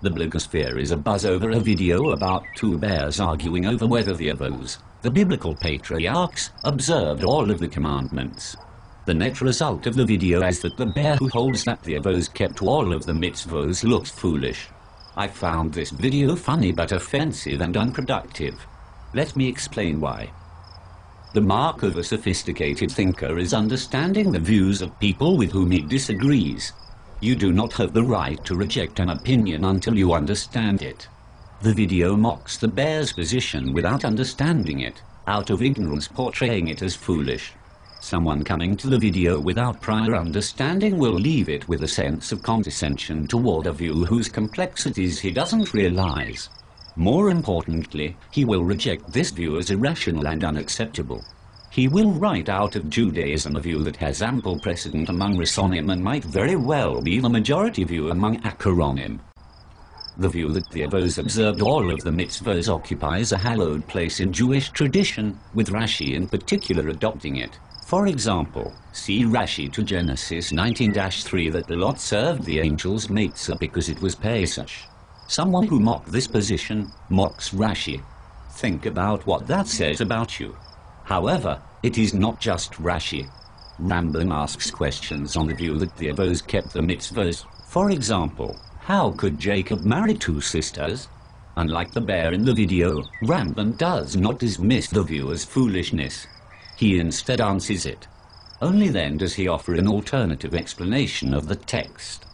The blogosphere is abuzz over a video about two bears arguing over whether the Avos, the biblical patriarchs, observed all of the commandments. The net result of the video is that the bear who holds that the Avos kept all of the mitzvos looks foolish. I found this video funny but offensive and unproductive. Let me explain why. The mark of a sophisticated thinker is understanding the views of people with whom he disagrees. You do not have the right to reject an opinion until you understand it. The video mocks the bear's position without understanding it, out of ignorance, portraying it as foolish. Someone coming to the video without prior understanding will leave it with a sense of condescension toward a view whose complexities he doesn't realize. More importantly, he will reject this view as irrational and unacceptable. He will write out of Judaism a view that has ample precedent among Rishonim and might very well be the majority view among Acharonim. The view that the Avos observed all of the mitzvos occupies a hallowed place in Jewish tradition, with Rashi in particular adopting it. For example, see Rashi to Genesis 19-3 that the Lot served the angels Matzah because it was Pesach. Someone who mocked this position mocks Rashi. Think about what that says about you. However, it is not just Rashi. Rambam asks questions on the view that the Avos kept the mitzvos. For example, how could Jacob marry two sisters? Unlike the bear in the video, Rambam does not dismiss the view as foolishness. He instead answers it. Only then does he offer an alternative explanation of the text.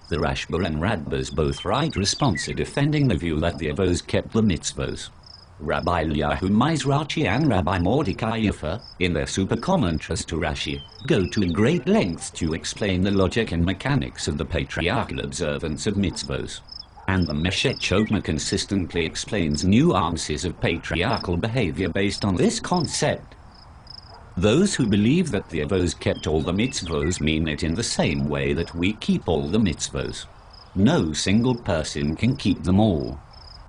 The Rashba and Radbas both write responsa defending the view that the Avos kept the mitzvos. Rabbi Eliyahu Mizrachi and Rabbi Mordecai Yeshiva, in their super commentaries to Rashi, go to great lengths to explain the logic and mechanics of the patriarchal observance of mitzvos. And the Meshet Chokmah consistently explains nuances of patriarchal behavior based on this concept. Those who believe that the Avos kept all the mitzvos mean it in the same way that we keep all the mitzvos. No single person can keep them all.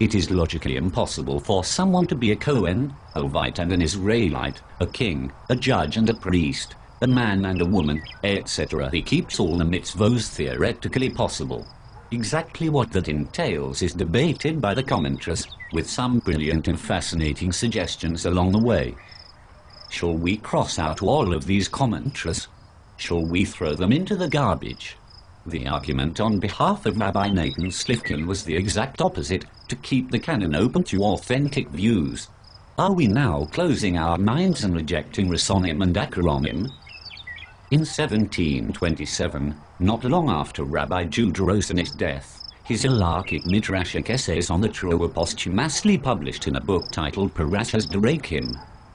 It is logically impossible for someone to be a Kohen, a Levite and an Israelite, a king, a judge and a priest, a man and a woman, etc. He keeps all the mitzvos theoretically possible. Exactly what that entails is debated by the commentaries, with some brilliant and fascinating suggestions along the way. Shall we cross out all of these commentaries? Shall we throw them into the garbage? The argument on behalf of Rabbi Nathan Slifkin was the exact opposite, to keep the canon open to authentic views. Are we now closing our minds and rejecting Rishonim and Acharonim? In 1727, not long after Rabbi Judah Rosen's death, his Halakhic Midrashic essays on the Torah were posthumously published in a book titled Parashas Derekim.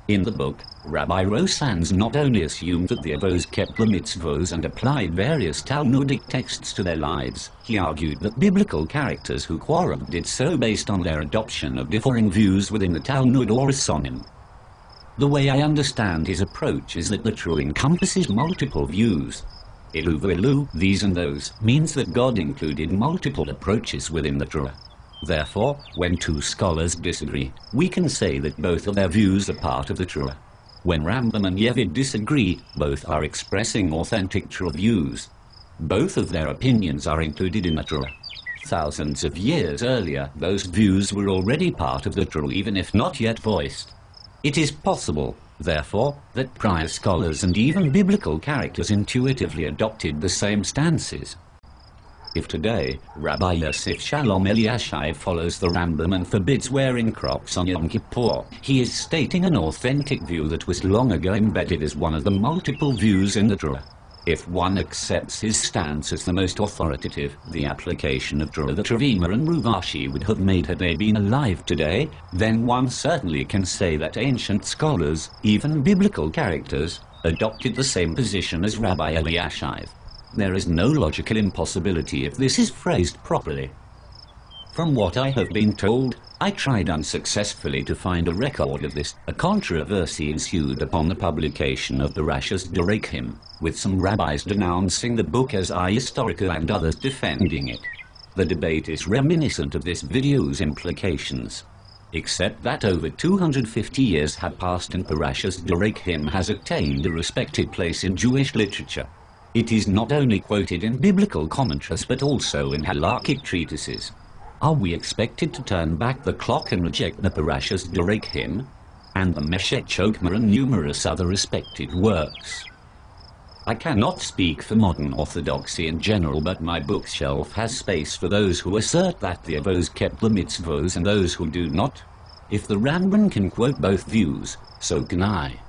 In the book, Rabbi Rosans not only assumed that the Avos kept the mitzvos and applied various Talmudic texts to their lives, he argued that biblical characters who quarreled did so based on their adoption of differing views within the Talmud or Rishonim. The way I understand his approach is that the Torah encompasses multiple views. Ilu v'ilu, these and those, means that God included multiple approaches within the Torah. Therefore, when two scholars disagree, we can say that both of their views are part of the Torah. When Rambam and Yevid disagree, both are expressing authentic Torah views. Both of their opinions are included in the Torah. Thousands of years earlier, those views were already part of the Torah, even if not yet voiced. It is possible, therefore, that prior scholars and even biblical characters intuitively adopted the same stances. If today, Rabbi Yosef Shalom Eliashai follows the Rambam and forbids wearing Crocs on Yom Kippur, he is stating an authentic view that was long ago embedded as one of the multiple views in the Torah. If one accepts his stance as the most authoritative, the application of Torah that Ravina and Ruvashi would have made had they been alive today, then one certainly can say that ancient scholars, even biblical characters, adopted the same position as Rabbi Eliashai. There is no logical impossibility if this is phrased properly. From what I have been told, I tried unsuccessfully to find a record of this. A controversy ensued upon the publication of the Parashas Derekim, with some rabbis denouncing the book as ahistorical and others defending it. The debate is reminiscent of this video's implications, except that over 250 years have passed and Parashas Derekim has attained a respected place in Jewish literature. It is not only quoted in biblical commentaries but also in halakhic treatises. Are we expected to turn back the clock and reject the Parashas Dorechim and the Meshet Chokmah and numerous other respected works? I cannot speak for modern orthodoxy in general, but my bookshelf has space for those who assert that the Avos kept the mitzvos and those who do not. If the Rambam can quote both views, so can I.